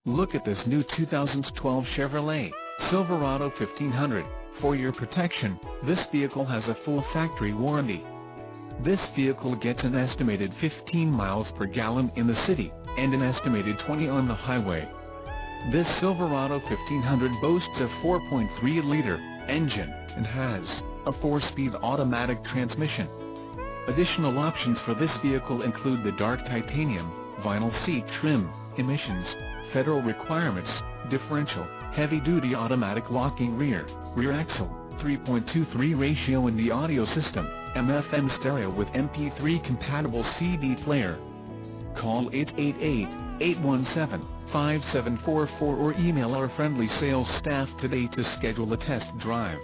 Look at this new 2012 Chevrolet Silverado 1500. For your protection, this vehicle has a full factory warranty. This vehicle gets an estimated 15 miles per gallon in the city, and an estimated 20 on the highway. This Silverado 1500 boasts a 4.3-liter engine, and has a 4-speed automatic transmission. Additional options for this vehicle include the dark titanium, vinyl seat trim, emissions, federal requirements, differential, heavy-duty automatic locking rear axle, 3.23 ratio in the audio system, AM/FM stereo with MP3 compatible CD player. Call 888-817-5744 or email our friendly sales staff today to schedule a test drive.